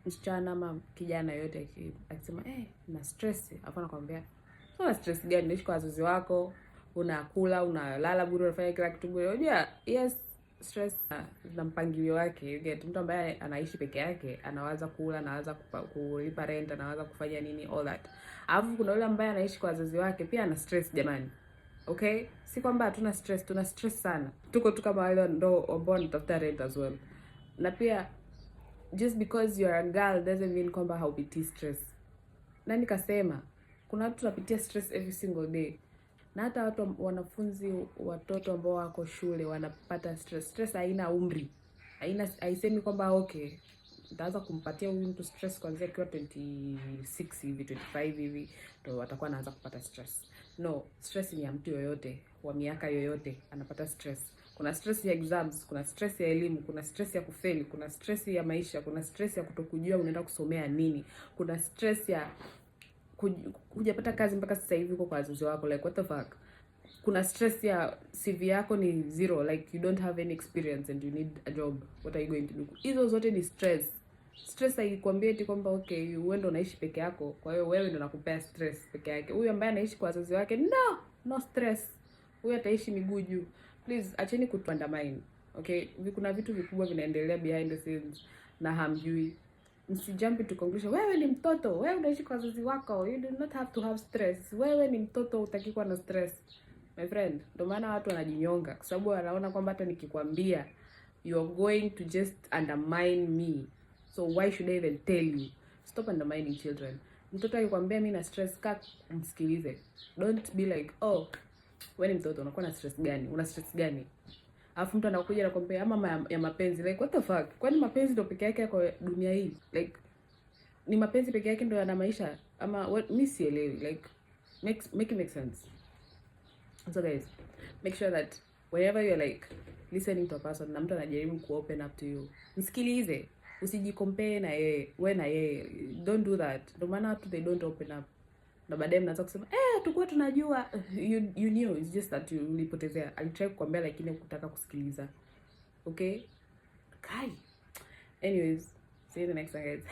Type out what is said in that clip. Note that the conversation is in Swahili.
msichana ama kijana yote akisema na stress, afa nakwambia so na stress gani? Unaishi kwa wazazi wako, unakula, unalala bure, unafanya kila kitu bure. Unajua yes, stress na mpangilio wake. You get mtu ambaye anaishi peke yake anawaza kula, anawaza kulipa rent, anawaza kufanya nini, all that. Alafu kuna yule ambaye anaishi kwa wazazi wake pia ana stress jamani. Okay? Si kwamba hatuna stress, tuna stress sana. Tuko tu kama wale ndo ambao wanatafuta rent as well. Na pia just because you're a girl doesn't mean kwamba haupitii stress. Nani kasema? Kuna watu tunapitia stress every single day. Na hata watu wanafunzi, watoto ambao wako shule wanapata stress. Stress haina umri. Haisemi kwamba okay, nitaanza kumpatia huyu mtu stress kuanzia akiwa 26 hivi, 25 hivi ndio atakuwa anaanza kupata stress. No, stress ni ya mtu yoyote, wa miaka yoyote anapata stress. Kuna stress ya exams, kuna stress ya elimu, kuna stress ya kufeli, kuna stress ya maisha, kuna stress ya kutokujua unaenda kusomea nini, kuna stress ya hujapata kazi mpaka sasa hivi uko kwa wazazi wako, like what the fuck. Kuna stress ya CV yako ni 0, like you don't have any experience and you need a job, what are you going to do? Hizo zote ni stress. Stress haikwambia eti kwamba okay, wewe ndo unaishi peke yako, kwa hiyo wewe ndo unakupea stress peke yake. Huyu ambaye anaishi kwa wazazi wake, no stress. Huyu ataishi miguu juu. Please acheni kutuandamine. Okay? Kuna vitu vikubwa vinaendelea behind the scenes na hamjui. Msijump to conclusion. Wewe ni mtoto, wewe unaishi kwa wazazi wako, you do not have to have stress. Wewe ni mtoto, hutaki kuwa na stress. My friend, ndio maana watu wanajinyonga kwa sababu wanaona kwamba hata nikikwambia you are going to just undermine me. So why should I even tell you? Stop undermining children. Mtoto akikwambia mimi na stress, msikilize. Don't be like, oh, wewe ni mtoto unakuwa na stress gani? Una stress gani? Alafu mtu anakuja anakuambia ama ya mapenzi, like what the fuck? Kwani mapenzi ndio peke yake kwa dunia hii? Like ni mapenzi peke yake ndio yana maisha ama what? Mimi sielewi. Like make it make sense. So guys, make sure that whenever you're like listening to a person na mtu anajaribu ku open up to you, msikilize. Usijicompare na yeye, wewe na yeye. Don't do that. Ndio maana watu they don't open up. Na baadaye mnaanza kusema tukua tunajua. You knew, it's just that you ulipotezea. Alitry kukwambia lakini hukutaka kusikiliza. Okay? Kai. Anyways, see you the next time guys.